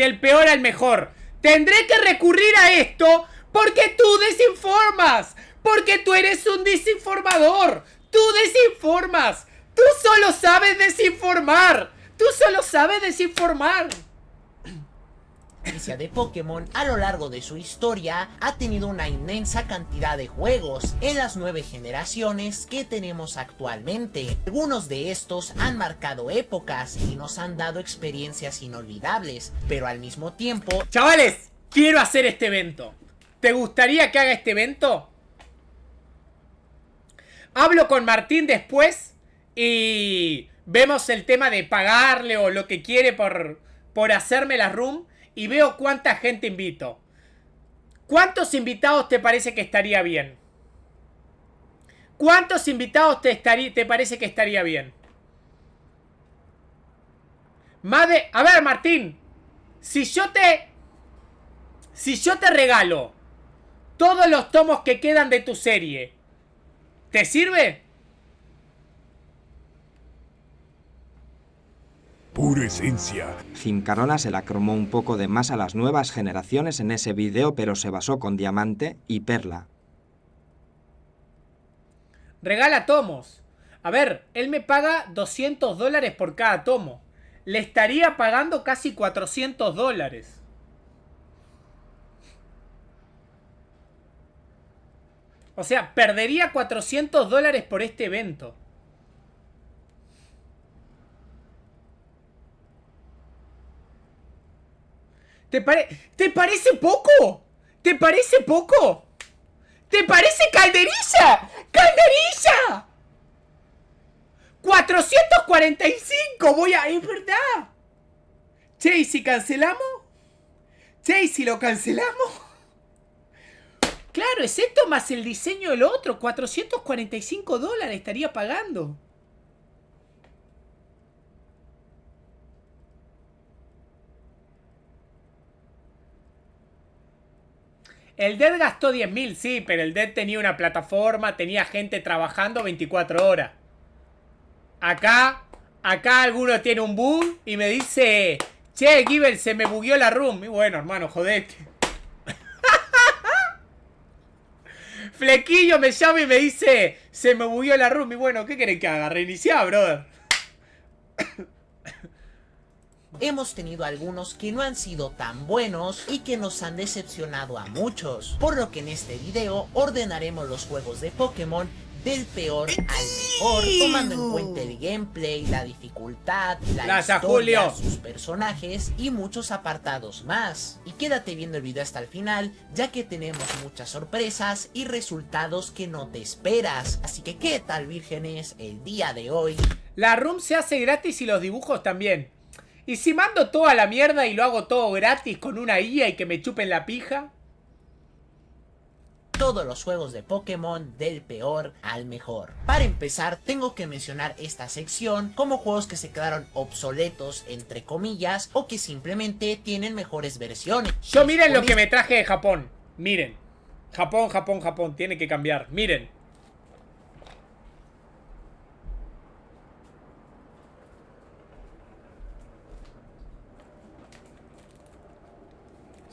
del peor al mejor. Tendré que recurrir a esto porque tú desinformas. Porque tú eres un desinformador. Tú desinformas. Tú solo sabes desinformar. Tú solo sabes desinformar. De Pokémon a lo largo de su historia ha tenido una inmensa cantidad de juegos en las 9 generaciones que tenemos actualmente. Algunos de estos han marcado épocas y nos han dado experiencias inolvidables, pero al mismo tiempo... Chavales, quiero hacer este evento. ¿Te gustaría que haga este evento? Hablo con Martín después y vemos el tema de pagarle o lo que quiere por hacerme la room. Y veo cuánta gente invito. ¿Cuántos invitados te parece que estaría bien? ¿Cuántos invitados te parece que estaría bien? Más de... A ver, Martín. Si yo te regalo todos los tomos que quedan de tu serie, ¿te sirve? Pura esencia. Jimcarola se la cromó un poco de más a las nuevas generaciones en ese vídeo, pero se basó con Diamante y Perla. Regala tomos. A ver, él me paga $200 por cada tomo. Le estaría pagando casi $400. O sea, perdería $400 por este evento. ¿Te parece poco? ¿Te parece poco? ¿Te parece calderilla? ¡Calderilla! 445 voy a... Es verdad. Che, ¿y si cancelamos? Che, ¿y si lo cancelamos? Claro, es esto más el diseño del otro. $445 estaría pagando. El Dead gastó 10.000, sí, pero el Dead tenía una plataforma, tenía gente trabajando 24 horas. Acá alguno tiene un bug y me dice, che, Givel, se me bugueó la room. Y bueno, hermano, jodete. Flequillo me llama y me dice, se me bugueó la room. Y bueno, ¿qué querés que haga? Reiniciar, brother. Hemos tenido algunos que no han sido tan buenos y que nos han decepcionado a muchos, por lo que en este video ordenaremos los juegos de Pokémon del peor al mejor, tomando en cuenta el gameplay, la dificultad, la historia, sus personajes y muchos apartados más. Y quédate viendo el video hasta el final, ya que tenemos muchas sorpresas y resultados que no te esperas. Así que, ¿qué tal, vírgenes? El día de hoy la room se hace gratis y los dibujos también. ¿Y si mando todo a la mierda y lo hago todo gratis con una IA y que me chupen la pija? Todos los juegos de Pokémon del peor al mejor. Para empezar, tengo que mencionar esta sección como juegos que se quedaron obsoletos, entre comillas, o que simplemente tienen mejores versiones. Yo miren lo que me traje de Japón. Miren. Japón. Tiene que cambiar. Miren.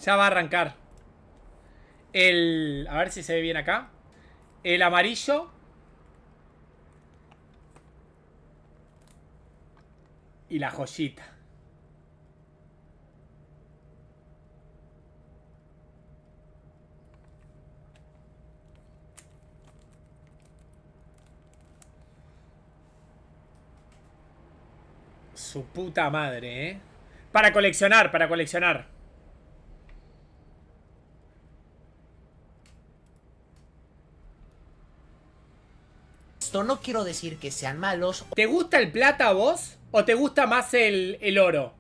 Ya va a arrancar. A ver si se ve bien acá. El amarillo. Y la joyita. Su puta madre, ¿eh? Para coleccionar. Esto no quiero decir que sean malos. ¿Te gusta el plata a vos? ¿O te gusta más el oro?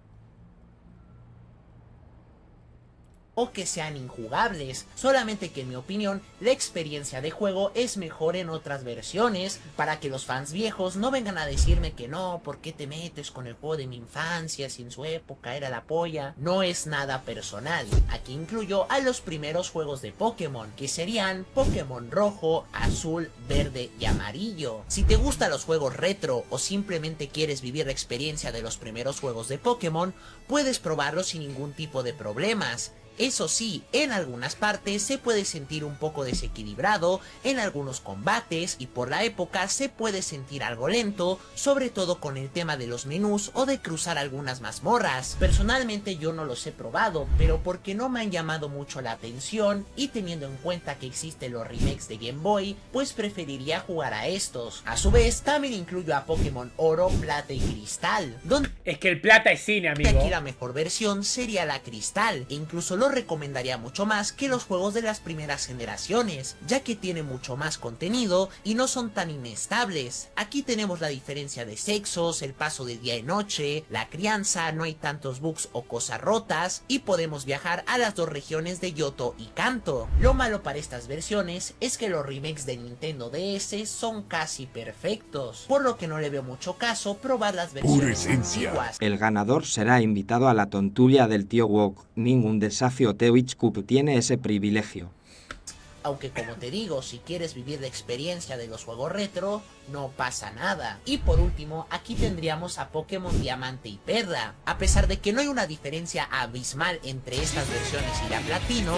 o que sean injugables, solamente que en mi opinión la experiencia de juego es mejor en otras versiones, para que los fans viejos no vengan a decirme que no, ¿por qué te metes con el juego de mi infancia si en su época era la polla? No es nada personal, aquí incluyo a los primeros juegos de Pokémon, que serían Pokémon rojo, azul, verde y amarillo. Si te gustan los juegos retro o simplemente quieres vivir la experiencia de los primeros juegos de Pokémon, puedes probarlos sin ningún tipo de problemas. Eso sí, en algunas partes se puede sentir un poco desequilibrado en algunos combates y por la época se puede sentir algo lento, sobre todo con el tema de los menús o de cruzar algunas mazmorras. Personalmente yo no los he probado, pero porque no me han llamado mucho la atención y teniendo en cuenta que existen los remakes de Game Boy, pues preferiría jugar a estos. A su vez, también incluyo a Pokémon Oro, Plata y Cristal, donde Es que el plata es cine, amigo. aquí la mejor versión sería la Cristal, e incluso lo recomendaría mucho más que los juegos de las primeras generaciones, ya que tiene mucho más contenido y no son tan inestables. Aquí tenemos la diferencia de sexos, el paso de día y noche, la crianza, no hay tantos bugs o cosas rotas y podemos viajar a las dos regiones de Yoto y Kanto. Lo malo para estas versiones es que los remakes de Nintendo DS son casi perfectos, por lo que no le veo mucho caso probar las versiones esencia. antiguas. El ganador será invitado a la tontulia del tío Wok. Ningún desafío Twitch Cup tiene ese privilegio. Aunque como te digo, si quieres vivir la experiencia de los juegos retro, no pasa nada. Y por último, aquí tendríamos a Pokémon Diamante y Perla. A pesar de que no hay una diferencia abismal entre estas versiones y la Platino,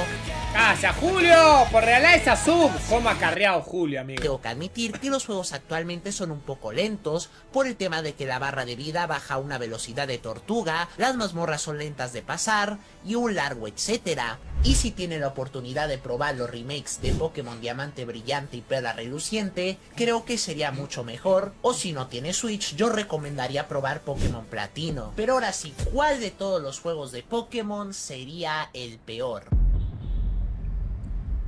¡Calla, Julio! ¡Por realeza sub! ¿Cómo ha carreado Julio, amigo? tengo que admitir que los juegos actualmente son un poco lentos por el tema de que la barra de vida baja a una velocidad de tortuga, las mazmorras son lentas de pasar y un largo etcétera. Y si tienen la oportunidad de probar los remakes de Pokémon Diamante Brillante y Perla Reluciente, creo que sería mucho mejor. O si no tiene Switch, yo recomendaría probar Pokémon Platino. Pero ahora sí, ¿cuál de todos los juegos de Pokémon sería el peor?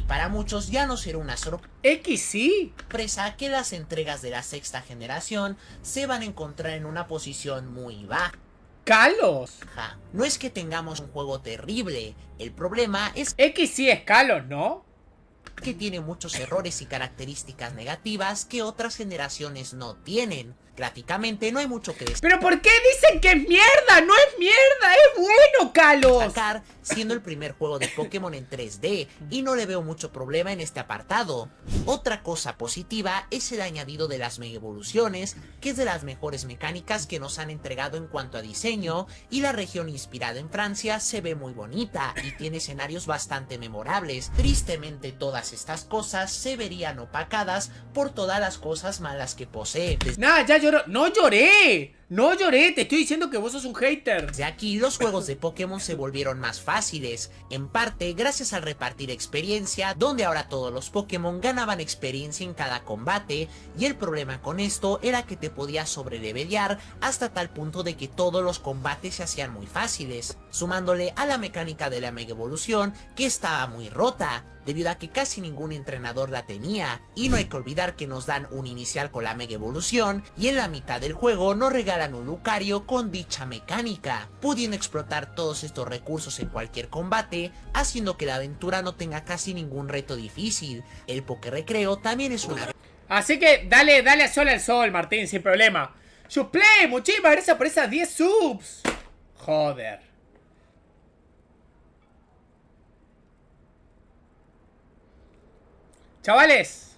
Para muchos ya no será una X sí. sorpresa que las entregas de la sexta generación se van a encontrar en una posición muy baja. Kalos. No es que tengamos un juego terrible, el problema es X sí es Kalos, ¿no? que tiene muchos errores y características negativas que otras generaciones no tienen. Gráficamente no hay mucho que ¿Pero por qué dicen que es mierda? ¡No es mierda! ¡Es bueno, Kalos! destacar, siendo el primer juego de Pokémon en 3D, y no le veo mucho problema en este apartado. Otra cosa positiva es el añadido de las Mega Evoluciones, que es de las mejores mecánicas que nos han entregado en cuanto a diseño, y la región inspirada en Francia se ve muy bonita y tiene escenarios bastante memorables. Tristemente todas estas cosas se verían opacadas por todas las cosas malas que posee. Nah, ya lloró. ¡No lloré! ¡No lloré! Te estoy diciendo que vos sos un hater. Desde aquí los juegos de Pokémon se volvieron más fáciles, en parte gracias al repartir experiencia, donde ahora todos los Pokémon ganaban experiencia en cada combate, y el problema con esto era que te podías sobrelevelear hasta tal punto de que todos los combates se hacían muy fáciles, sumándole a la mecánica de la Mega Evolución que estaba muy rota, debido a que casi ningún entrenador la tenía, y no hay que olvidar que nos dan un inicial con la Mega Evolución, y en la mitad del juego nos regalan un Lucario con dicha mecánica, pudiendo explotar todos estos recursos en cualquier combate, haciendo que la aventura no tenga casi ningún reto difícil. El Pokérecreo también es una... Así que dale a sol al sol, Martín, sin problema. Suplay, muchísimas gracias por esas 10 subs. Joder. Chavales,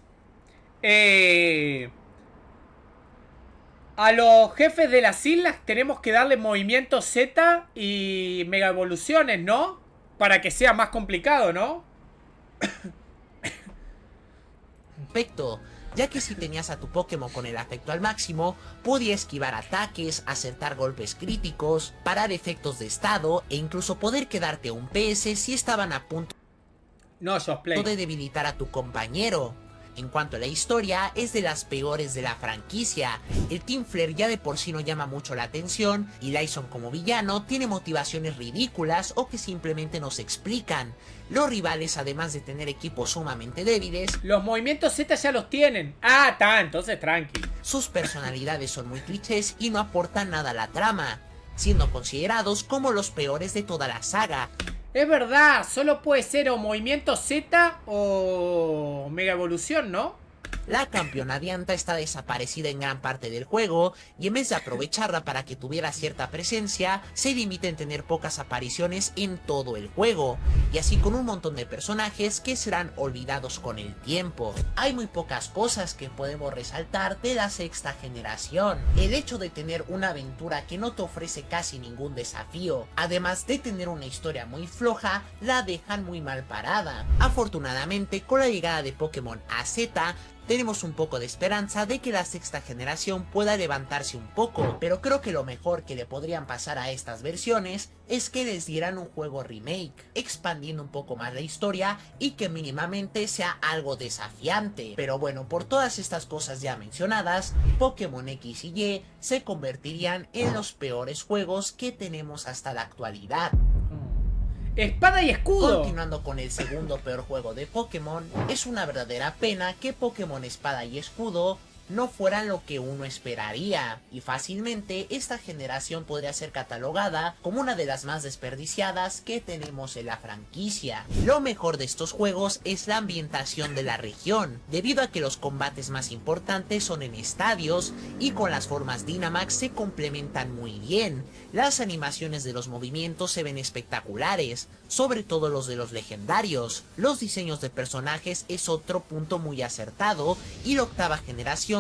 a los jefes de las islas tenemos que darle movimiento Z y mega evoluciones, ¿no? Para que sea más complicado, ¿no? Perfecto, ya que si tenías a tu Pokémon con el afecto al máximo, podía esquivar ataques, acertar golpes críticos, parar efectos de estado e incluso poder quedarte un PS si estaban a punto No, Sosplay. de debilitar a tu compañero. En cuanto a la historia, es de las peores de la franquicia. El Team Flare ya de por sí no llama mucho la atención, y Lyson como villano tiene motivaciones ridículas o que simplemente no se explican. Los rivales, además de tener equipos sumamente débiles, Los movimientos Z ya los tienen. Ah, está, entonces tranqui. sus personalidades son muy clichés y no aportan nada a la trama, siendo considerados como los peores de toda la saga. Es verdad, solo puede ser o movimiento Z o Mega Evolución, ¿no? La campeona Dianta está desaparecida en gran parte del juego y en vez de aprovecharla para que tuviera cierta presencia, se limita en tener pocas apariciones en todo el juego, y así con un montón de personajes que serán olvidados con el tiempo. Hay muy pocas cosas que podemos resaltar de la sexta generación. El hecho de tener una aventura que no te ofrece casi ningún desafío, además de tener una historia muy floja, la dejan muy mal parada. Afortunadamente, con la llegada de Pokémon a Z, tenemos un poco de esperanza de que la sexta generación pueda levantarse un poco, pero creo que lo mejor que le podrían pasar a estas versiones es que les dieran un juego remake, expandiendo un poco más la historia y que mínimamente sea algo desafiante. Pero bueno, por todas estas cosas ya mencionadas, Pokémon X y Y se convertirían en los peores juegos que tenemos hasta la actualidad. Espada y escudo. Continuando con el segundo peor juego de Pokémon, es una verdadera pena que Pokémon Espada y Escudo no fueran lo que uno esperaría, y fácilmente esta generación podría ser catalogada como una de las más desperdiciadas que tenemos en la franquicia. Lo mejor de estos juegos es la ambientación de la región, debido a que los combates más importantes son en estadios y con las formas Dynamax se complementan muy bien. Las animaciones de los movimientos se ven espectaculares, sobre todo los de los legendarios. Los diseños de personajes es otro punto muy acertado, y la octava generación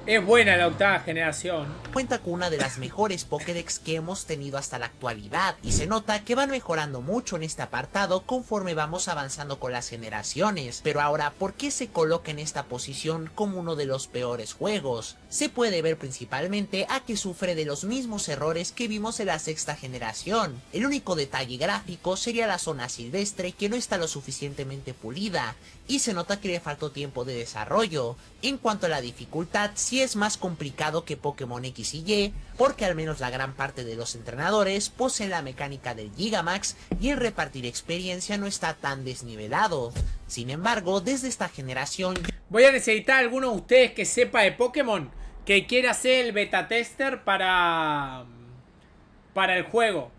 Es buena la octava generación. cuenta con una de las mejores Pokédex que hemos tenido hasta la actualidad, y se nota que van mejorando mucho en este apartado conforme vamos avanzando con las generaciones. Pero ahora, ¿por qué se coloca en esta posición como uno de los peores juegos? Se puede ver principalmente a que sufre de los mismos errores que vimos en la sexta generación. El único detalle gráfico sería la zona silvestre, que no está lo suficientemente pulida, y se nota que le faltó tiempo de desarrollo. En cuanto a la dificultad, sí es más complicado que Pokémon X y Y, porque al menos la gran parte de los entrenadores poseen la mecánica del Gigamax y el repartir experiencia no está tan desnivelado. Sin embargo, desde esta generación Voy a necesitar a alguno de ustedes que sepa de Pokémon, que quiera ser el beta tester para el juego.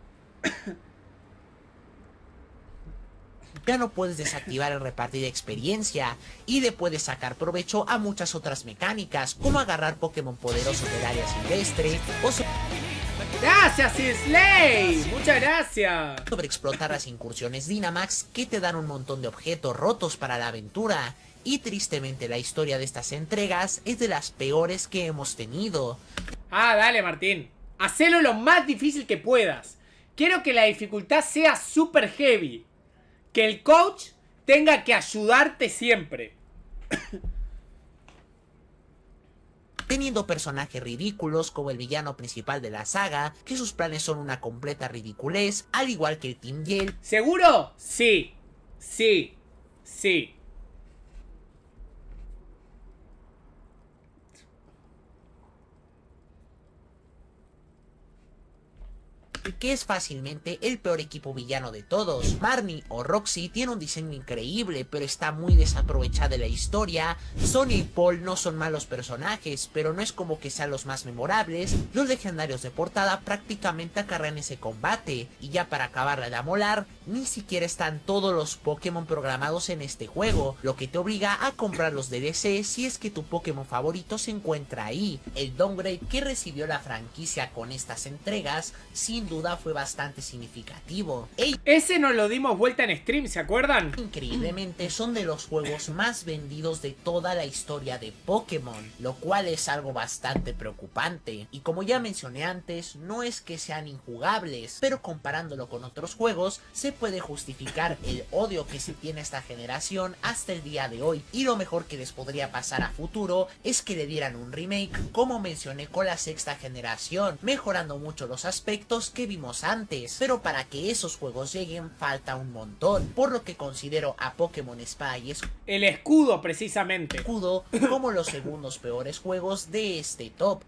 ya no puedes desactivar el repartir experiencia, y le puedes sacar provecho a muchas otras mecánicas, como agarrar Pokémon poderosos del área silvestre o Gracias, Slay. Muchas gracias. sobreexplotar las incursiones Dynamax, que te dan un montón de objetos rotos para la aventura. Y tristemente la historia de estas entregas es de las peores que hemos tenido. Ah, dale, Martín. Hacelo lo más difícil que puedas. Quiero que la dificultad sea super heavy. Que el coach tenga que ayudarte siempre. Teniendo personajes ridículos como el villano principal de la saga, que sus planes son una completa ridiculez, al igual que el Team Yell. ¿Seguro? Sí. Sí. Sí. Que es fácilmente el peor equipo villano de todos. Marnie o Roxy tiene un diseño increíble, pero está muy desaprovechada en la historia. Sony y Paul no son malos personajes, pero no es como que sean los más memorables. Los legendarios de portada prácticamente acarrean ese combate, y ya para acabarla de amolar, ni siquiera están todos los Pokémon programados en este juego, lo que te obliga a comprar los DLC si es que tu Pokémon favorito se encuentra ahí. El downgrade que recibió la franquicia con estas entregas, sin duda fue bastante significativo. Ese nos lo dimos vuelta en stream, ¿se acuerdan? Increíblemente son de los juegos más vendidos de toda la historia de Pokémon, lo cual es algo bastante preocupante. Y como ya mencioné antes, no es que sean injugables, pero comparándolo con otros juegos, se puede justificar el odio que se tiene a esta generación hasta el día de hoy. Y lo mejor que les podría pasar a futuro es que le dieran un remake, como mencioné con la sexta generación, mejorando mucho los aspectos que vimos antes. Pero para que esos juegos lleguen falta un montón, por lo que considero a Pokémon Espada y El escudo, precisamente. Escudo como los segundos peores juegos de este top.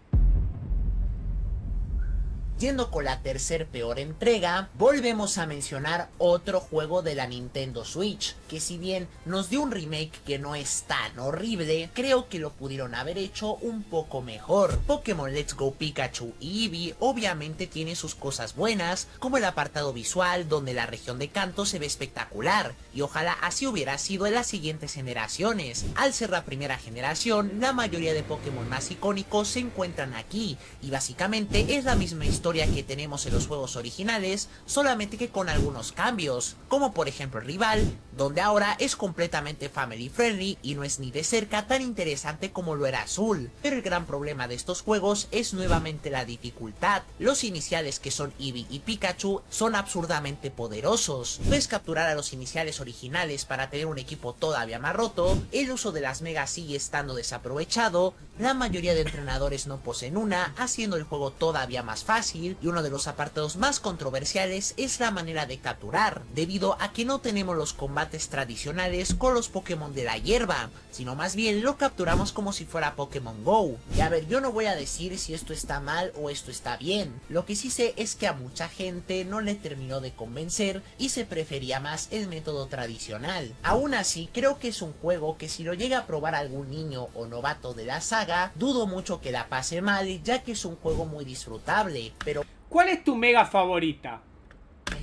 Yendo con la tercer peor entrega, volvemos a mencionar otro juego de la Nintendo Switch, que si bien nos dio un remake que no es tan horrible, creo que lo pudieron haber hecho un poco mejor. Pokémon Let's Go Pikachu y Eevee obviamente tiene sus cosas buenas, como el apartado visual donde la región de Kanto se ve espectacular, y ojalá así hubiera sido en las siguientes generaciones. Al ser la primera generación, la mayoría de Pokémon más icónicos se encuentran aquí, y básicamente es la misma historia que tenemos en los juegos originales, solamente que con algunos cambios, como por ejemplo el rival, donde ahora es completamente family friendly y no es ni de cerca tan interesante como lo era Azul. Pero el gran problema de estos juegos es nuevamente la dificultad. Los iniciales, que son Eevee y Pikachu, son absurdamente poderosos. Puedes capturar a los iniciales originales para tener un equipo todavía más roto, el uso de las megas sigue estando desaprovechado, la mayoría de entrenadores no poseen una, haciendo el juego todavía más fácil, y uno de los apartados más controversiales es la manera de capturar, debido a que no tenemos los combates tradicionales con los Pokémon de la hierba, sino más bien lo capturamos como si fuera Pokémon Go. Y a ver, yo no voy a decir si esto está mal o esto está bien, lo que sí sé es que a mucha gente no le terminó de convencer y se prefería más el método tradicional. Aún así, creo que es un juego que si lo llega a probar algún niño o novato de la saga, dudo mucho que la pase mal, ya que es un juego muy disfrutable, pero ¿Cuál es tu mega favorita?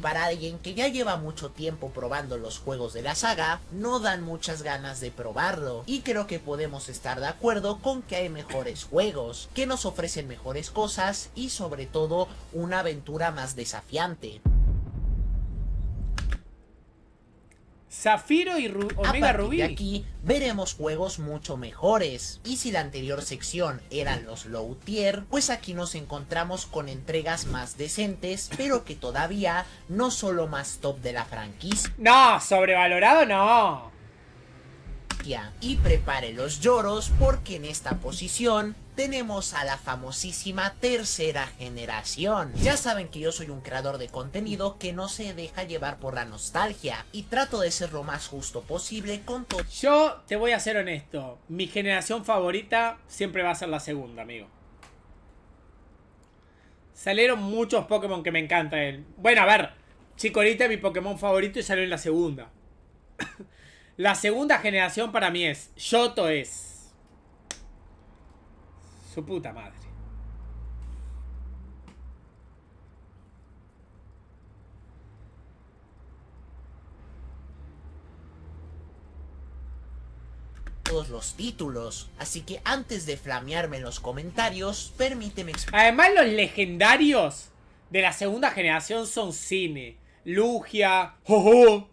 para alguien que ya lleva mucho tiempo probando los juegos de la saga, no dan muchas ganas de probarlo, y creo que podemos estar de acuerdo con que hay mejores juegos, que nos ofrecen mejores cosas y sobre todo una aventura más desafiante. Zafiro y Omega A partir Rubí. de aquí veremos juegos mucho mejores, y si la anterior sección eran los low tier, pues aquí nos encontramos con entregas más decentes, pero que todavía no son lo más top de la franquicia. No, sobrevalorado no. Y prepare los lloros, porque en esta posición tenemos a la famosísima tercera generación. Ya saben que yo soy un creador de contenido que no se deja llevar por la nostalgia, y trato de ser lo más justo posible con todo. Yo te voy a ser honesto. Mi generación favorita siempre va a ser la segunda, amigo. Salieron muchos Pokémon que me encantan. Bueno, a ver, Chikorita es mi Pokémon favorito y salió en la segunda. La segunda generación para mí es Yoto, es su puta madre. Todos los títulos, así que antes de flamearme en los comentarios, permíteme Además, los legendarios de la segunda generación son Cine, Lugia, Ho-Ho,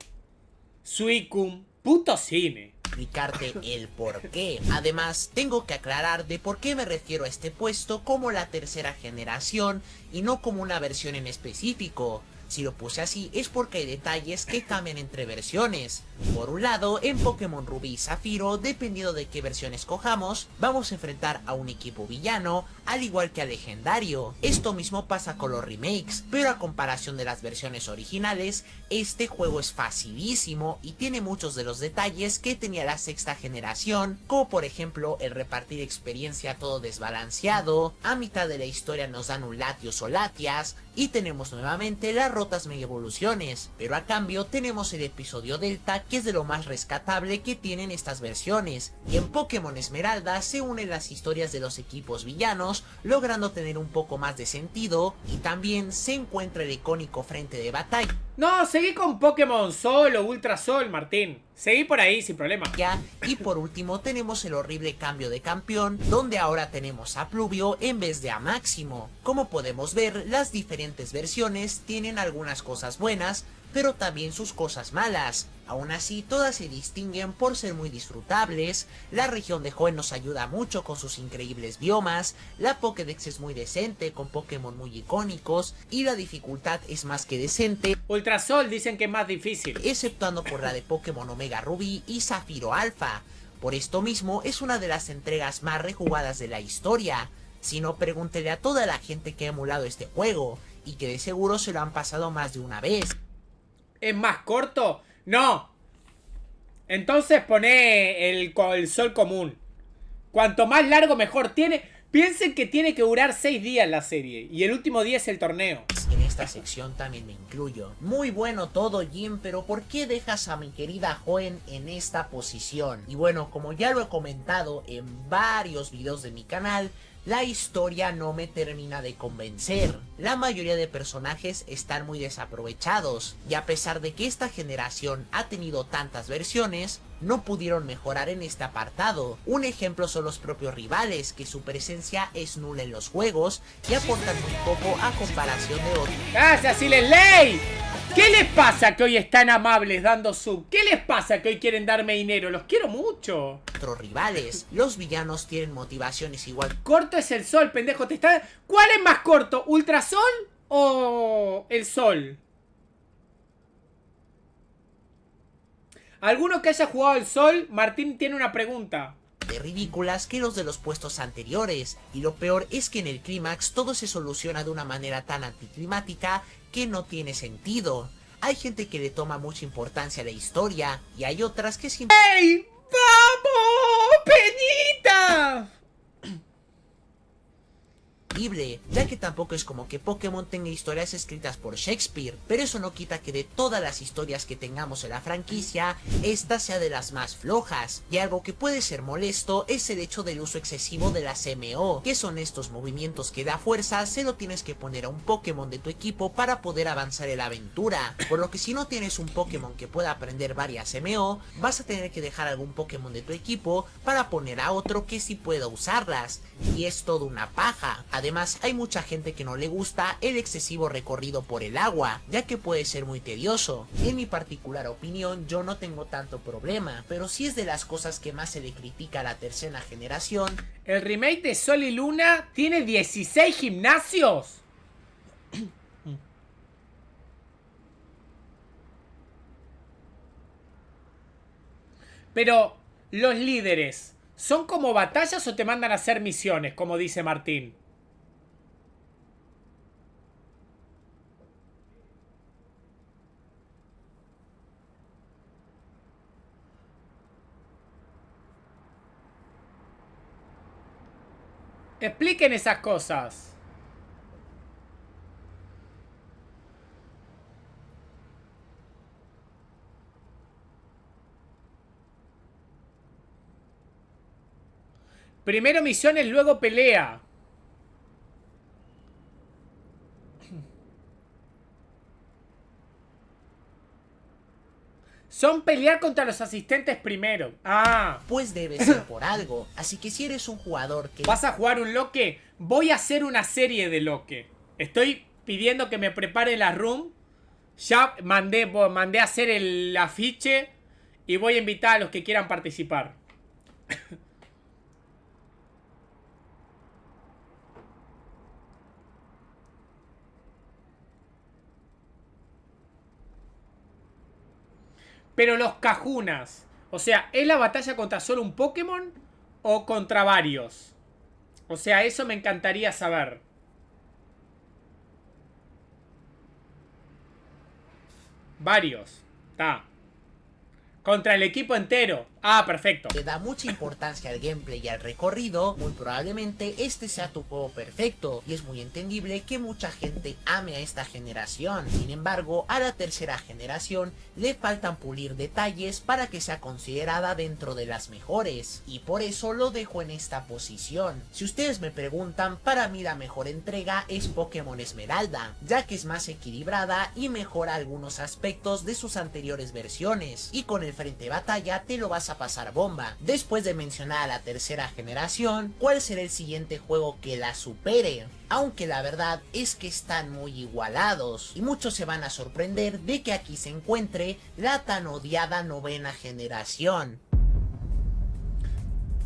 Suicune, puto Cine. explicarte el por qué. Además, tengo que aclarar de por qué me refiero a este puesto como la tercera generación y no como una versión en específico. Si lo puse así es porque hay detalles que cambian entre versiones. Por un lado, en Pokémon Rubí y Zafiro, dependiendo de qué versión escojamos, vamos a enfrentar a un equipo villano, al igual que al legendario. Esto mismo pasa con los remakes, pero a comparación de las versiones originales, este juego es facilísimo y tiene muchos de los detalles que tenía la sexta generación, como por ejemplo el repartir experiencia todo desbalanceado, a mitad de la historia nos dan un Latios o Latias, y tenemos nuevamente las rotas mega evoluciones, pero a cambio tenemos el episodio Delta, que es de lo más rescatable que tienen estas versiones. Y en Pokémon Esmeralda se unen las historias de los equipos villanos, logrando tener un poco más de sentido, y también se encuentra el icónico frente de batalla. No, seguí con Pokémon Sol o Ultra Sol, Martín. Seguí por ahí sin problema. Y por último tenemos el horrible cambio de campeón, donde ahora tenemos a Pluvio en vez de a Máximo. Como podemos ver, las diferentes versiones tienen algunas cosas buenas, pero también sus cosas malas. Aún así, todas se distinguen por ser muy disfrutables. La región de Hoenn nos ayuda mucho con sus increíbles biomas, la Pokédex es muy decente con Pokémon muy icónicos, y la dificultad es más que decente, Ultra Sol dicen que es más difícil. exceptuando por la de Pokémon Omega Rubí y Zafiro Alpha. Por esto mismo, es una de las entregas más rejugadas de la historia. Si no, pregúntele a toda la gente que ha emulado este juego, y que de seguro se lo han pasado más de una vez. ¿Es más corto? No. Entonces poné el Sol común. Cuanto más largo mejor tiene. Piensen que tiene que durar 6 días la serie. Y el último día es el torneo. En esta sección también me incluyo. Muy bueno todo, Jim, pero ¿por qué dejas a mi querida Joen en esta posición? Y bueno, como ya lo he comentado en varios videos de mi canal, la historia no me termina de convencer. La mayoría de personajes están muy desaprovechados, y a pesar de que esta generación ha tenido tantas versiones, no pudieron mejorar en este apartado. Un ejemplo son los propios rivales, que su presencia es nula en los juegos y aportan muy poco a comparación de otros. ¡Gracias, Silenley! ¿Qué les pasa que hoy están amables dando sub? ¿Qué les pasa que hoy quieren darme dinero? Los quiero mucho. Otros rivales, los villanos tienen motivaciones igual. Corto es el sol, pendejo. Te está... ¿Cuál es más corto? ¿Ultrasol o el sol? ¿Alguno que haya jugado el sol? Martín tiene una pregunta. De ridículas que los de los puestos anteriores, y lo peor es que en el clímax todo se soluciona de una manera tan anticlimática que no tiene sentido. Hay gente que le toma mucha importancia a la historia y hay otras que simplemente... ¡Ey! ¡Vamos, Peñita! Ya que tampoco es como que Pokémon tenga historias escritas por Shakespeare, pero eso no quita que de todas las historias que tengamos en la franquicia, esta sea de las más flojas. Y algo que puede ser molesto es el hecho del uso excesivo de las MO, que son estos movimientos que da fuerza se lo tienes que poner a un Pokémon de tu equipo para poder avanzar en la aventura, por lo que si no tienes un Pokémon que pueda aprender varias MO, vas a tener que dejar algún Pokémon de tu equipo para poner a otro que sí pueda usarlas, y es todo una paja. Además, hay mucha gente que no le gusta el excesivo recorrido por el agua, ya que puede ser muy tedioso. En mi particular opinión, yo no tengo tanto problema, pero sí es de las cosas que más se le critica a la tercera generación. El remake de Sol y Luna tiene 16 gimnasios. Pero, ¿los líderes son como batallas o te mandan a hacer misiones, como dice Martín? Expliquen esas cosas. Primero misiones, luego pelea. Son pelear contra los asistentes primero. Ah. Pues debe ser por algo, así que si eres un jugador que... ¿Vas a jugar un Loque? Voy a hacer una serie de Loque. Estoy pidiendo que me prepare la room. Ya mandé a hacer el afiche. Y voy a invitar a los que quieran participar. Pero los Cajunas, o sea, ¿es la batalla contra solo un Pokémon o contra varios? O sea, eso me encantaría saber. Varios. Está. Contra el equipo entero. Ah, perfecto. le da mucha importancia al gameplay y al recorrido, muy probablemente este sea tu juego perfecto, y es muy entendible que mucha gente ame a esta generación. Sin embargo, a la tercera generación le faltan pulir detalles para que sea considerada dentro de las mejores, y por eso lo dejo en esta posición. Si ustedes me preguntan, para mí la mejor entrega es Pokémon Esmeralda, ya que es más equilibrada y mejora algunos aspectos de sus anteriores versiones, y con el frente de batalla te lo vas a pasar bomba. Después de mencionar a la tercera generación, ¿cuál será el siguiente juego que la supere? Aunque la verdad es que están muy igualados, y muchos se van a sorprender de que aquí se encuentre la tan odiada novena generación.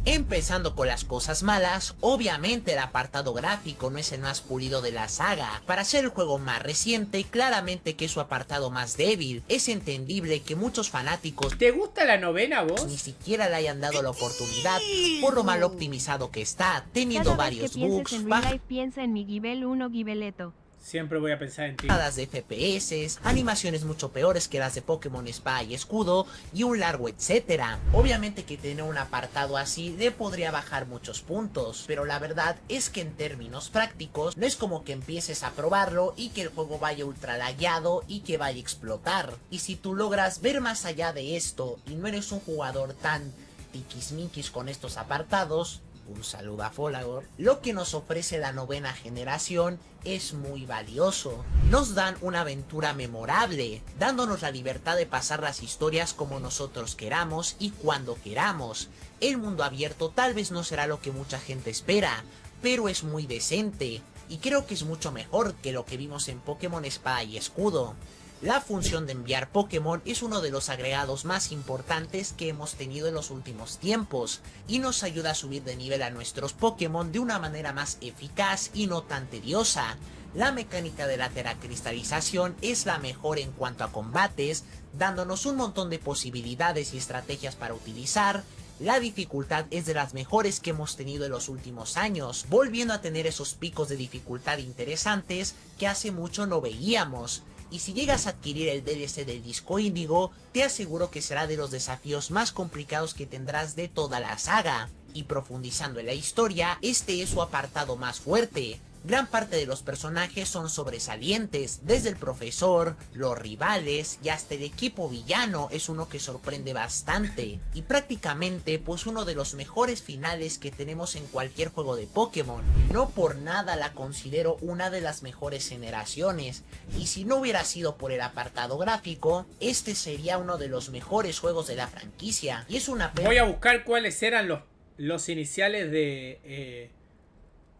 Empezando con las cosas malas, obviamente el apartado gráfico no es el más pulido de la saga. Para ser el juego más reciente, claramente que es su apartado más débil. Es entendible que muchos fanáticos ¿Te gusta la novena, vos? ni siquiera le hayan dado la oportunidad por lo mal optimizado que está, teniendo Cada vez varios que pienses bugs, en Real Life, piensa en mi Givel 1 Gibeleto. Siempre voy a pensar en ti. De FPS, animaciones mucho peores que las de Pokémon Espada y Escudo y un largo etcétera. Obviamente que tener un apartado así le podría bajar muchos puntos, pero la verdad es que en términos prácticos no es como que empieces a probarlo y que el juego vaya ultra lagueado y que vaya a explotar. Y si tú logras ver más allá de esto y no eres un jugador tan tiquismiquis con estos apartados, un saludo a Folagor, lo que nos ofrece la novena generación es muy valioso. Nos dan una aventura memorable, dándonos la libertad de pasar las historias como nosotros queramos y cuando queramos. El mundo abierto tal vez no será lo que mucha gente espera, pero es muy decente, y creo que es mucho mejor que lo que vimos en Pokémon Espada y Escudo. La función de enviar Pokémon es uno de los agregados más importantes que hemos tenido en los últimos tiempos, y nos ayuda a subir de nivel a nuestros Pokémon de una manera más eficaz y no tan tediosa. La mecánica de la teracristalización es la mejor en cuanto a combates, dándonos un montón de posibilidades y estrategias para utilizar. La dificultad es de las mejores que hemos tenido en los últimos años, volviendo a tener esos picos de dificultad interesantes que hace mucho no veíamos. Y si llegas a adquirir el DLC del Disco Índigo, te aseguro que será de los desafíos más complicados que tendrás de toda la saga. Y profundizando en la historia, este es su apartado más fuerte. Gran parte de los personajes son sobresalientes, desde el profesor, los rivales y hasta el equipo villano es uno que sorprende bastante. Y prácticamente pues uno de los mejores finales que tenemos en cualquier juego de Pokémon. No por nada la considero una de las mejores generaciones. Y si no hubiera sido por el apartado gráfico, este sería uno de los mejores juegos de la franquicia. Y es una pena. Voy a buscar cuáles eran los iniciales de...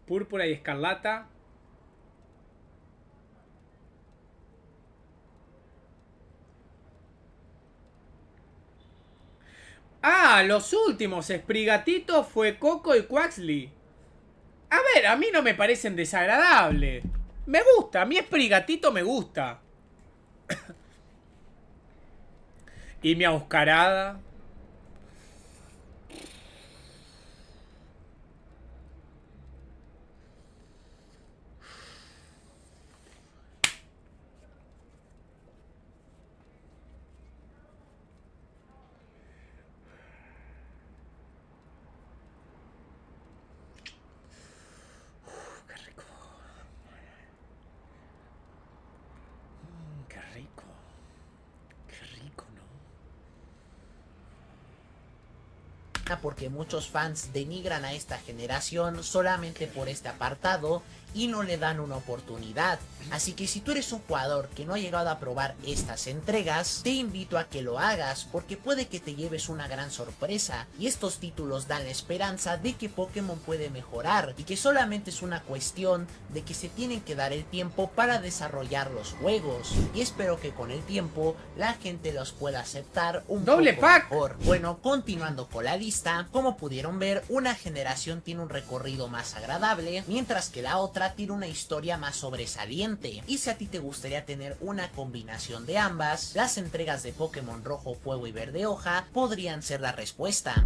Púrpura y Escarlata. Ah, los últimos Sprigatito, Fuecoco y Quaxly. A ver, a mí no me parecen desagradables. Me gusta, a mí Sprigatito me gusta. Y mi Auscarada. Porque muchos fans denigran a esta generación solamente por este apartado y no le dan una oportunidad. Así que si tú eres un jugador que no ha llegado a probar estas entregas, te invito a que lo hagas porque puede que te lleves una gran sorpresa, y estos títulos dan la esperanza de que Pokémon puede mejorar y que solamente es una cuestión de que se tienen que dar el tiempo para desarrollar los juegos, y espero que con el tiempo la gente los pueda aceptar un poco mejor. Bueno, continuando con la lista, como pudieron ver, una generación tiene un recorrido más agradable, mientras que la otra tiene una historia más sobresaliente. Y si a ti te gustaría tener una combinación de ambas, las entregas de Pokémon Rojo, Fuego y Verde Hoja podrían ser la respuesta.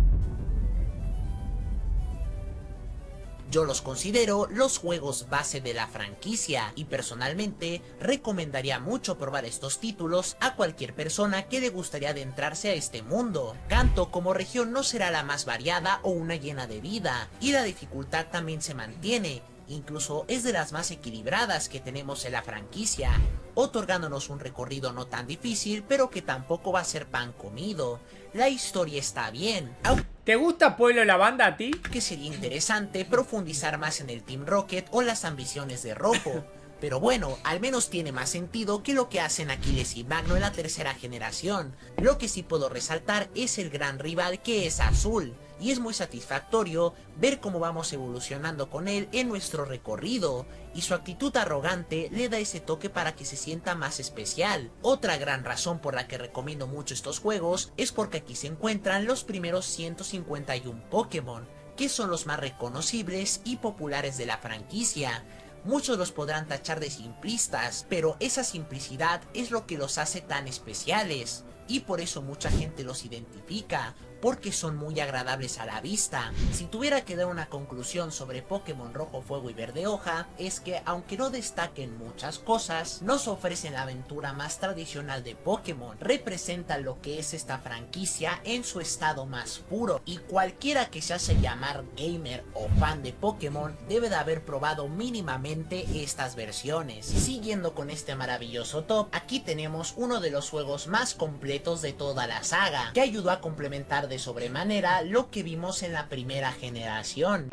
Yo los considero los juegos base de la franquicia, y personalmente recomendaría mucho probar estos títulos a cualquier persona que le gustaría adentrarse a este mundo. Kanto como región no será la más variada o una llena de vida, y la dificultad también se mantiene. Incluso es de las más equilibradas que tenemos en la franquicia, otorgándonos un recorrido no tan difícil, pero que tampoco va a ser pan comido. La historia está bien. ¿Te gusta Pueblo la Banda a ti? Que sería interesante profundizar más en el Team Rocket o las ambiciones de Rojo. Pero bueno, al menos tiene más sentido que lo que hacen Aquiles y Magno en la tercera generación. Lo que sí puedo resaltar es el gran rival que es Azul, y es muy satisfactorio ver cómo vamos evolucionando con él en nuestro recorrido, y su actitud arrogante le da ese toque para que se sienta más especial. Otra gran razón por la que recomiendo mucho estos juegos es porque aquí se encuentran los primeros 151 Pokémon, que son los más reconocibles y populares de la franquicia. Muchos los podrán tachar de simplistas, pero esa simplicidad es lo que los hace tan especiales, y por eso mucha gente los identifica, porque son muy agradables a la vista. Si tuviera que dar una conclusión sobre Pokémon Rojo, Fuego y Verde Hoja, es que aunque no destaquen muchas cosas, nos ofrecen la aventura más tradicional de Pokémon, representan lo que es esta franquicia en su estado más puro, y cualquiera que se hace llamar gamer o fan de Pokémon debe de haber probado mínimamente estas versiones. Siguiendo con este maravilloso top, aquí tenemos uno de los juegos más completos de toda la saga, que ayudó a complementar de sobremanera lo que vimos en la primera generación.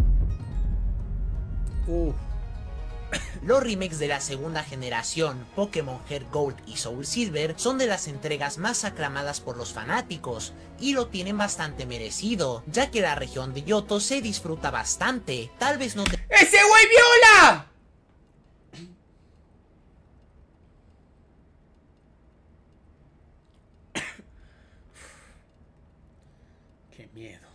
Los remakes de la segunda generación, Pokémon Heart Gold y Soul Silver, son de las entregas más aclamadas por los fanáticos, y lo tienen bastante merecido, ya que la región de Johto se disfruta bastante. Tal vez no te... ¡Ese güey viola! ¡Qué miedo!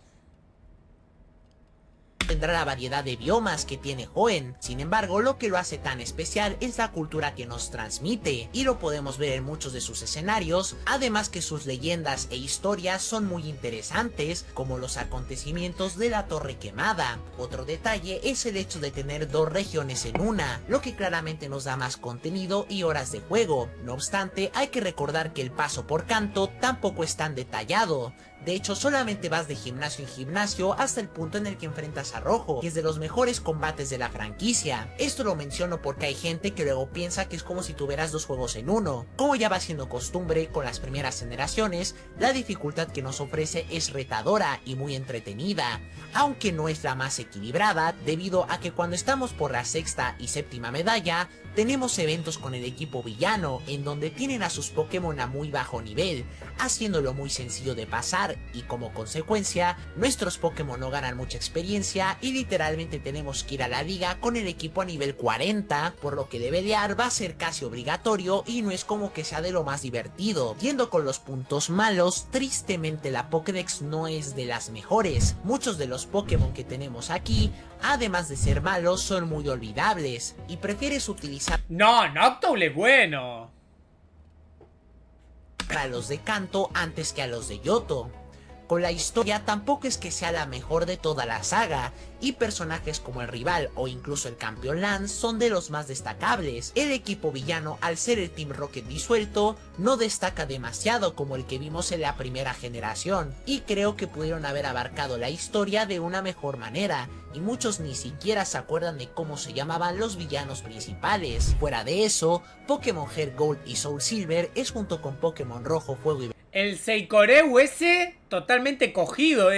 tendrá la variedad de biomas que tiene Hoenn. Sin embargo, lo que lo hace tan especial es la cultura que nos transmite, y lo podemos ver en muchos de sus escenarios, además que sus leyendas e historias son muy interesantes, como los acontecimientos de la Torre Quemada. Otro detalle es el hecho de tener dos regiones en una, lo que claramente nos da más contenido y horas de juego. No obstante, hay que recordar que el paso por Kanto tampoco es tan detallado. De hecho, solamente vas de gimnasio en gimnasio hasta el punto en el que enfrentas a Rojo, que es de los mejores combates de la franquicia. Esto lo menciono porque hay gente que luego piensa que es como si tuvieras dos juegos en uno. Como ya va siendo costumbre con las primeras generaciones, la dificultad que nos ofrece es retadora y muy entretenida, aunque no es la más equilibrada, debido a que cuando estamos por la sexta y séptima medalla, tenemos eventos con el equipo villano, en donde tienen a sus Pokémon a muy bajo nivel, haciéndolo muy sencillo de pasar, y como consecuencia, nuestros Pokémon no ganan mucha experiencia y literalmente tenemos que ir a la liga con el equipo a nivel 40, por lo que de pelear va a ser casi obligatorio y no es como que sea de lo más divertido. Yendo con los puntos malos, tristemente la Pokédex no es de las mejores. Muchos de los Pokémon que tenemos aquí, además de ser malos, son muy olvidables, y prefieres utilizar No, Noctowl es bueno. a los de Kanto antes que a los de Johto. Con la historia tampoco es que sea la mejor de toda la saga, y personajes como el rival o incluso el campeón Lance son de los más destacables. El equipo villano, al ser el Team Rocket disuelto, no destaca demasiado como el que vimos en la primera generación, y creo que pudieron haber abarcado la historia de una mejor manera, y muchos ni siquiera se acuerdan de cómo se llamaban los villanos principales. Fuera de eso, Pokémon Heart Gold y Soul Silver es, junto con Pokémon Rojo, Fuego y El Seikoreu ese totalmente cogido,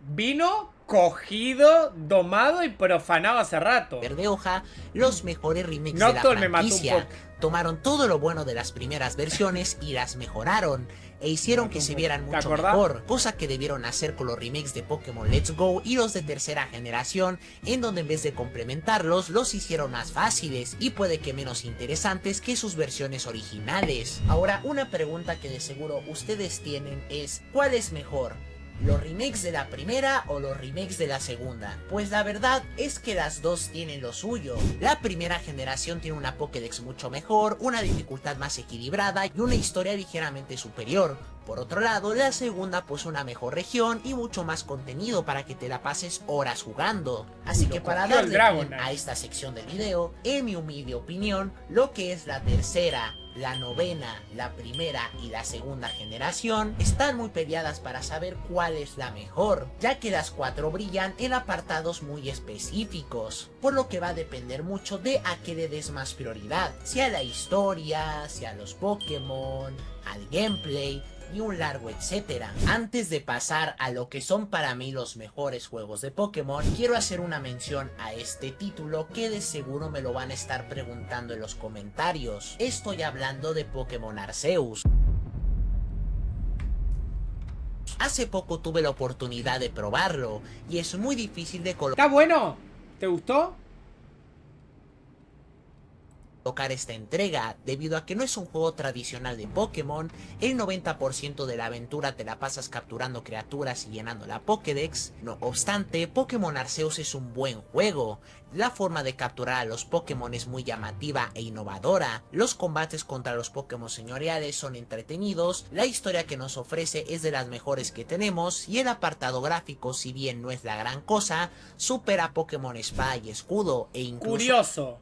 Vino cogido, domado y profanado hace rato. Verde Hoja, los mejores remakes Noctowl de la me mató un franquicia. poco. Tomaron todo lo bueno de las primeras versiones y las mejoraron, e hicieron que se vieran ¿Te mucho acordás? mejor, cosa que debieron hacer con los remakes de Pokémon Let's Go y los de tercera generación, en donde en vez de complementarlos, los hicieron más fáciles y puede que menos interesantes que sus versiones originales. Ahora, una pregunta que de seguro ustedes tienen es, ¿cuál es mejor? ¿Los remakes de la primera o los remakes de la segunda? Pues la verdad es que las dos tienen lo suyo. La primera generación tiene una Pokédex mucho mejor, una dificultad más equilibrada y una historia ligeramente superior. Por otro lado, la segunda pues una mejor región y mucho más contenido para que te la pases horas jugando. Así que para cogió el darle fin Dragonite a esta sección del video, en mi humilde opinión, lo que es la tercera, la novena, la primera y la segunda generación están muy peleadas para saber cuál es la mejor, ya que las cuatro brillan en apartados muy específicos, por lo que va a depender mucho de a qué le des más prioridad, si a la historia, si a los Pokémon, al gameplay y un largo etcétera. Antes de pasar a lo que son para mí los mejores juegos de Pokémon, quiero hacer una mención a este título que de seguro me lo van a estar preguntando en los comentarios. Estoy hablando de Pokémon Arceus. Hace poco tuve la oportunidad de probarlo y es muy difícil de colocar. ¿Está bueno? ¿Te gustó? tocar esta entrega, debido a que no es un juego tradicional de Pokémon. El 90% de la aventura te la pasas capturando criaturas y llenando la Pokédex. No obstante, Pokémon Arceus es un buen juego. La forma de capturar a los Pokémon es muy llamativa e innovadora, los combates contra los Pokémon señoriales son entretenidos, la historia que nos ofrece es de las mejores que tenemos, y el apartado gráfico, si bien no es la gran cosa, supera Pokémon Espada y Escudo e incluso Curioso.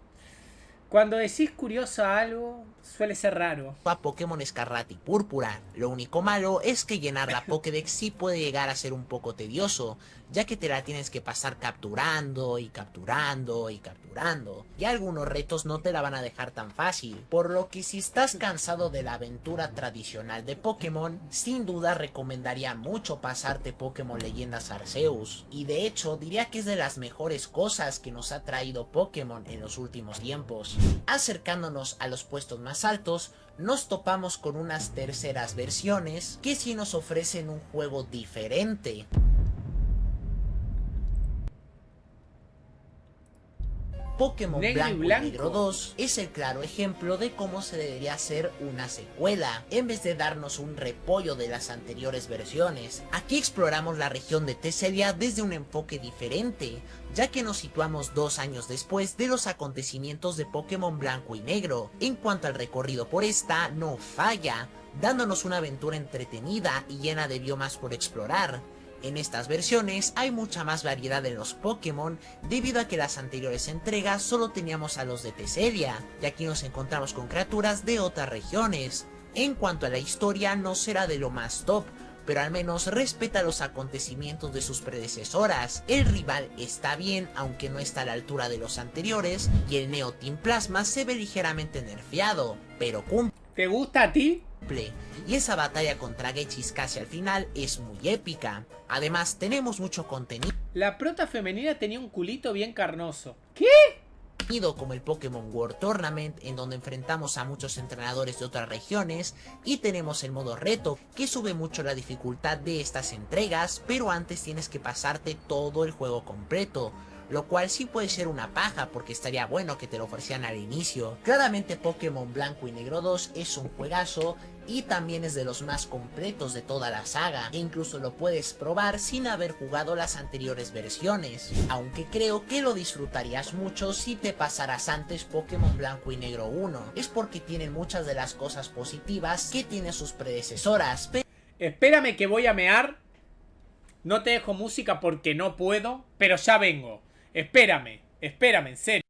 Cuando decís curioso a algo, suele ser raro. a Pokémon Escarlata y Púrpura. Lo único malo es que llenar la Pokédex sí puede llegar a ser un poco tedioso, ya que te la tienes que pasar capturando y capturando y capturando, y algunos retos no te la van a dejar tan fácil, por lo que si estás cansado de la aventura tradicional de Pokémon, sin duda recomendaría mucho pasarte Pokémon Leyendas Arceus, y de hecho diría que es de las mejores cosas que nos ha traído Pokémon en los últimos tiempos. Acercándonos a los puestos más altos, nos topamos con unas terceras versiones que sí nos ofrecen un juego diferente. Pokémon Negro y Blanco y Blanco. Negro 2 es el claro ejemplo de cómo se debería hacer una secuela, en vez de darnos un repollo de las anteriores versiones. Aquí exploramos la región de Teselia desde un enfoque diferente, ya que nos situamos 2 años después de los acontecimientos de Pokémon Blanco y Negro. En cuanto al recorrido por esta, no falla, dándonos una aventura entretenida y llena de biomas por explorar. En estas versiones hay mucha más variedad en los Pokémon, debido a que las anteriores entregas solo teníamos a los de Teselia, y aquí nos encontramos con criaturas de otras regiones. En cuanto a la historia, no será de lo más top, pero al menos respeta los acontecimientos de sus predecesoras. El rival está bien, aunque no está a la altura de los anteriores, y el Neo Team Plasma se ve ligeramente nerfeado, pero cumple. ¿Te gusta a ti? Y esa batalla contra Gechis casi al final es muy épica. Además tenemos mucho contenido La prota femenina tenía un culito bien carnoso. ¿Qué? como el Pokémon World Tournament, en donde enfrentamos a muchos entrenadores de otras regiones, y tenemos el modo reto, que sube mucho la dificultad de estas entregas, pero antes tienes que pasarte todo el juego completo, lo cual sí puede ser una paja, porque estaría bueno que te lo ofrecieran al inicio. Claramente Pokémon Blanco y Negro 2 es un juegazo, y también es de los más completos de toda la saga, e incluso lo puedes probar sin haber jugado las anteriores versiones, aunque creo que lo disfrutarías mucho si te pasaras antes Pokémon Blanco y Negro 1, es porque tienen muchas de las cosas positivas que tienen sus predecesoras. Espérame que voy a mear. No te dejo música porque no puedo, pero ya vengo. Espérame, en serio.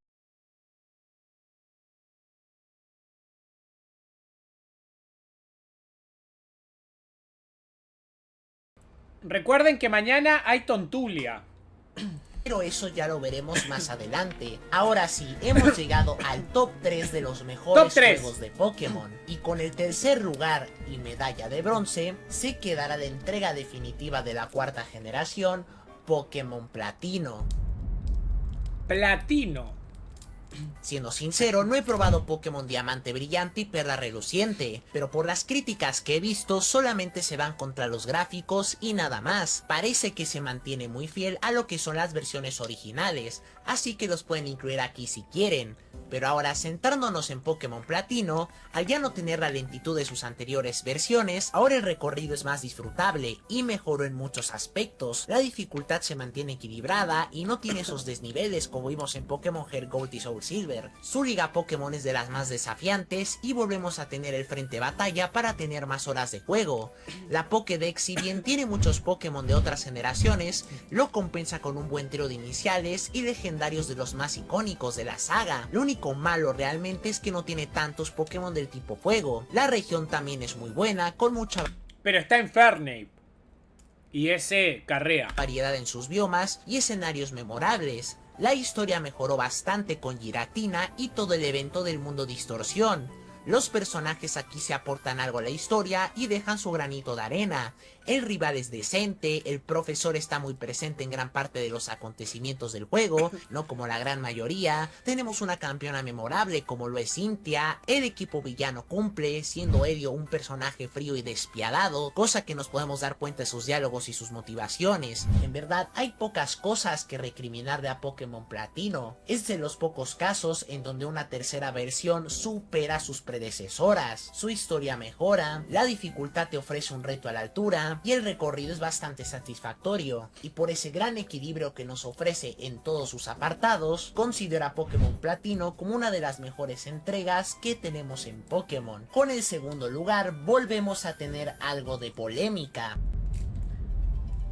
Recuerden que mañana hay tontulia. Pero eso ya lo veremos más adelante. Ahora sí, hemos llegado al top 3 de los mejores Top 3. juegos de Pokémon. Y con el tercer lugar y medalla de bronce, se quedará la entrega definitiva de la cuarta generación, Pokémon Platino. Platino. Siendo sincero, no he probado Pokémon Diamante Brillante y Perla Reluciente, pero por las críticas que he visto solamente se van contra los gráficos y nada más. Parece que se mantiene muy fiel a lo que son las versiones originales, así que los pueden incluir aquí si quieren. Pero ahora, centrándonos en Pokémon Platino, al ya no tener la lentitud de sus anteriores versiones, ahora el recorrido es más disfrutable y mejoró en muchos aspectos. La dificultad se mantiene equilibrada y no tiene esos desniveles como vimos en Pokémon Heart Gold y Soul Silver. Su liga Pokémon es de las más desafiantes y volvemos a tener el frente batalla para tener más horas de juego. La Pokédex, si bien tiene muchos Pokémon de otras generaciones, lo compensa con un buen trío de iniciales y legendarios de los más icónicos de la saga. Lo único malo realmente es que no tiene tantos Pokémon del tipo fuego. La región también es muy buena, con mucha Pero está en Fernape. Y ese carrea. variedad en sus biomas y escenarios memorables. La historia mejoró bastante con Giratina y todo el evento del mundo Distorsión. Los personajes aquí se aportan algo a la historia y dejan su granito de arena. el rival es decente, el profesor está muy presente en gran parte de los acontecimientos del juego, no como la gran mayoría, tenemos una campeona memorable como lo es Cynthia, el equipo villano cumple, siendo Elio un personaje frío y despiadado, cosa que nos podemos dar cuenta de sus diálogos y sus motivaciones. En verdad, hay pocas cosas que recriminarle a Pokémon Platino, es de los pocos casos en donde una tercera versión supera sus predecesoras, su historia mejora, la dificultad te ofrece un reto a la altura y el recorrido es bastante satisfactorio, y por ese gran equilibrio que nos ofrece en todos sus apartados, considera Pokémon Platino como una de las mejores entregas que tenemos en Pokémon. Con el segundo lugar volvemos a tener algo de polémica,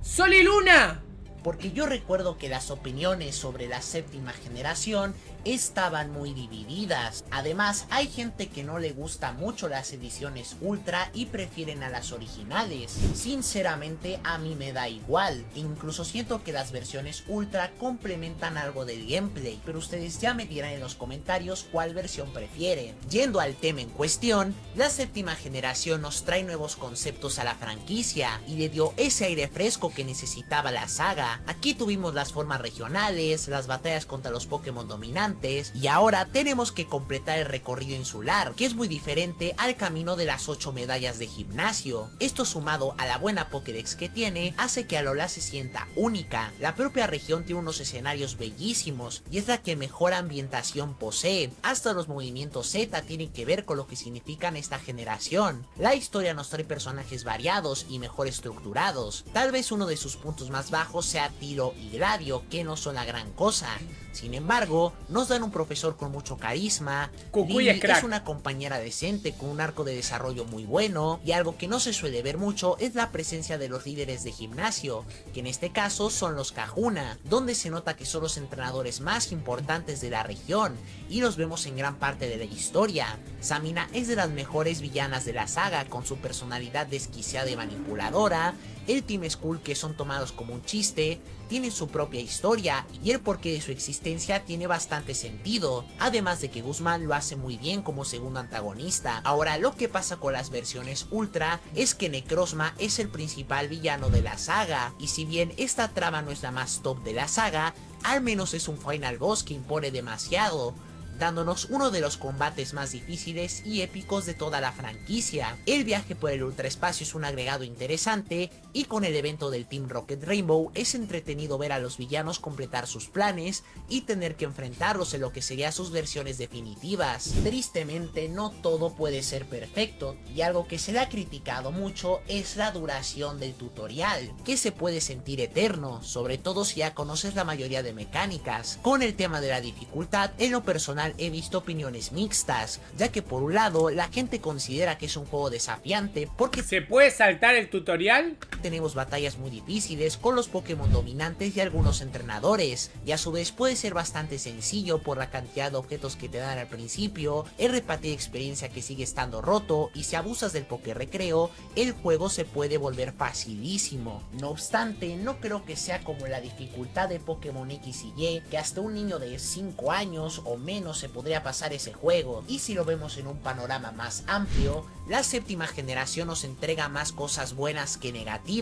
¡Sol y Luna! porque yo recuerdo que las opiniones sobre la séptima generación estaban muy divididas. Además, hay gente que no le gusta mucho las ediciones Ultra y prefieren a las originales. Sinceramente, a mí me da igual. Incluso siento que las versiones Ultra complementan algo del gameplay, pero ustedes ya me dirán en los comentarios cuál versión prefieren. Yendo al tema en cuestión, la séptima generación nos trae nuevos conceptos a la franquicia y le dio ese aire fresco que necesitaba la saga. Aquí tuvimos las formas regionales, las batallas contra los Pokémon dominantes, y ahora tenemos que completar el recorrido insular, que es muy diferente al camino de las 8 medallas de gimnasio. Esto, sumado a la buena Pokédex que tiene, hace que Alola se sienta única. La propia región tiene unos escenarios bellísimos y es la que mejor ambientación posee. Hasta los movimientos Z tienen que ver con lo que significan esta generación. La historia nos trae personajes variados y mejor estructurados. Tal vez uno de sus puntos más bajos sea Tiro y Gladio, que no son la gran cosa. Sin embargo, nos dan un profesor con mucho carisma, Cucuy Lily es es una compañera decente con un arco de desarrollo muy bueno, y algo que no se suele ver mucho es la presencia de los líderes de gimnasio, que en este caso son los Kahuna, donde se nota que son los entrenadores más importantes de la región, y los vemos en gran parte de la historia. Samina es de las mejores villanas de la saga, con su personalidad desquiciada y manipuladora. El Team Skull, que son tomados como un chiste, tienen su propia historia y el porqué de su existencia tiene bastante sentido, además de que Guzmán lo hace muy bien como segundo antagonista. Ahora, lo que pasa con las versiones Ultra es que Necrozma es el principal villano de la saga, y si bien esta trama no es la más top de la saga, al menos es un final boss que impone demasiado, dándonos uno de los combates más difíciles y épicos de toda la franquicia. El viaje por el ultraespacio es un agregado interesante, y con el evento del Team Rocket Rainbow es entretenido ver a los villanos completar sus planes y tener que enfrentarlos en lo que serían sus versiones definitivas. Tristemente, no todo puede ser perfecto, y algo que se le ha criticado mucho es la duración del tutorial, que se puede sentir eterno, sobre todo si ya conoces la mayoría de mecánicas. Con el tema de la dificultad, en lo personal he visto opiniones mixtas, ya que por un lado la gente considera que es un juego desafiante porque ¿Se puede saltar el tutorial? tenemos batallas muy difíciles con los Pokémon dominantes y algunos entrenadores, y a su vez puede ser bastante sencillo por la cantidad de objetos que te dan al principio, el repartir experiencia que sigue estando roto, y si abusas del Poké-recreo, el juego se puede volver facilísimo. No obstante, no creo que sea como la dificultad de Pokémon X y Y, que hasta un niño de 5 años o menos se podría pasar ese juego, y si lo vemos en un panorama más amplio, la séptima generación nos entrega más cosas buenas que negativas,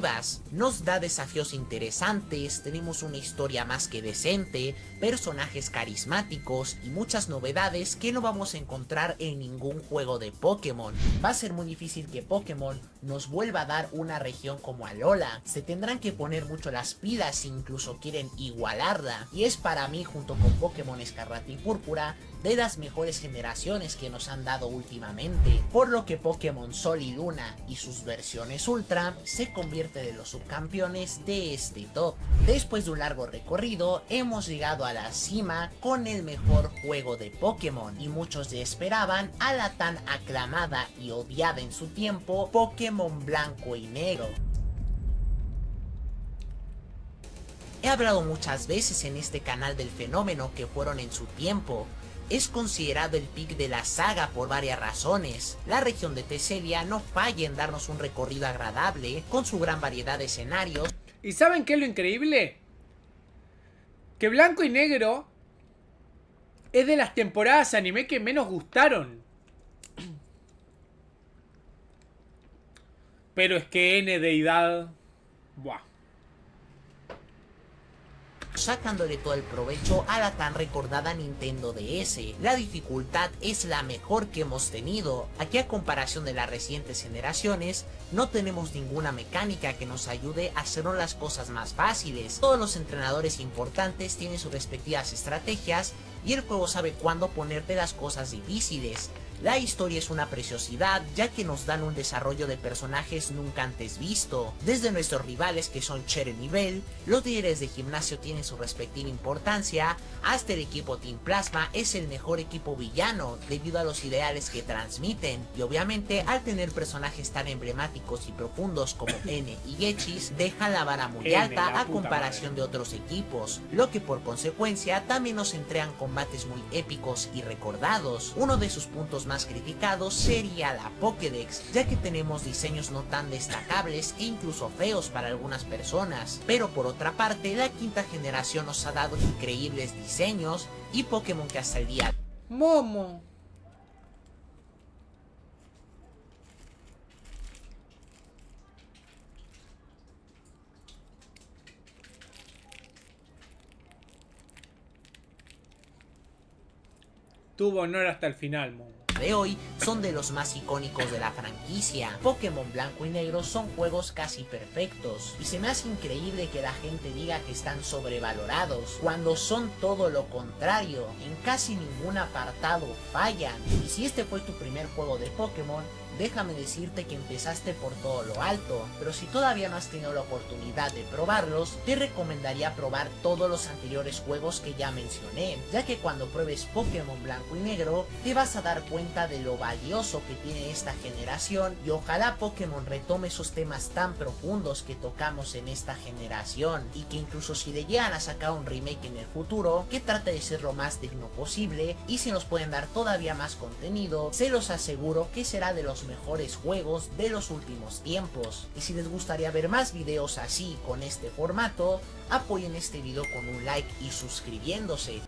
nos da desafíos interesantes, tenemos una historia más que decente, personajes carismáticos y muchas novedades que no vamos a encontrar en ningún juego de Pokémon. Va a ser muy difícil que Pokémon nos vuelva a dar una región como Alola, se tendrán que poner mucho las pilas si incluso quieren igualarla, y es para mí, junto con Pokémon Escarlata y Púrpura, de las mejores generaciones que nos han dado últimamente, por lo que Pokémon Sol y Luna y sus versiones Ultra se convierte de los subcampeones de este top. Después de un largo recorrido, hemos llegado a la cima con el mejor juego de Pokémon, y muchos ya esperaban a la tan aclamada y odiada en su tiempo Pokémon Blanco y Negro. He hablado muchas veces en este canal del fenómeno que fueron en su tiempo. Es considerado el pick de la saga por varias razones. La región de Teselia no falla en darnos un recorrido agradable, con su gran variedad de escenarios. ¿Y saben qué es lo increíble? Que Blanco y Negro es de las temporadas anime que menos gustaron. Pero es que N deidad... Buah. Sacándole todo el provecho a la tan recordada Nintendo DS. La dificultad es la mejor que hemos tenido. Aquí, a comparación de las recientes generaciones, no tenemos ninguna mecánica que nos ayude a hacer las cosas más fáciles. Todos los entrenadores importantes tienen sus respectivas estrategias y el juego sabe cuándo ponerte las cosas difíciles. La historia es una preciosidad, ya que nos dan un desarrollo de personajes nunca antes visto. Desde nuestros rivales, que son Cher y Bell, los líderes de gimnasio tienen su respectiva importancia, hasta el equipo Team Plasma es el mejor equipo villano, debido a los ideales que transmiten, y obviamente al tener personajes tan emblemáticos y profundos como N y Gechis, dejan la vara muy alta a comparación de otros equipos, lo que por consecuencia también nos entregan combates muy épicos y recordados. Uno de sus puntos más criticados sería la Pokédex, ya que tenemos diseños no tan destacables e incluso feos para algunas personas, pero por otra parte la quinta generación nos ha dado increíbles diseños y Pokémon que hasta el día Momo. Tuvo honor hasta el final, Momo. de hoy son de los más icónicos de la franquicia. Pokémon Blanco y Negro son juegos casi perfectos, y se me hace increíble que la gente diga que están sobrevalorados, cuando son todo lo contrario. En casi ningún apartado fallan. Y si este fue tu primer juego de Pokémon, déjame decirte que empezaste por todo lo alto, pero si todavía no has tenido la oportunidad de probarlos, te recomendaría probar todos los anteriores juegos que ya mencioné, ya que cuando pruebes Pokémon Blanco y Negro, te vas a dar cuenta de lo valioso que tiene esta generación, y ojalá Pokémon retome esos temas tan profundos que tocamos en esta generación, y que incluso si le llegan a sacar un remake en el futuro, que trate de ser lo más digno posible, y si nos pueden dar todavía más contenido, se los aseguro que será de los mejores juegos de los últimos tiempos. Y si les gustaría ver más videos así con este formato, apoyen este video con un like y suscribiéndose.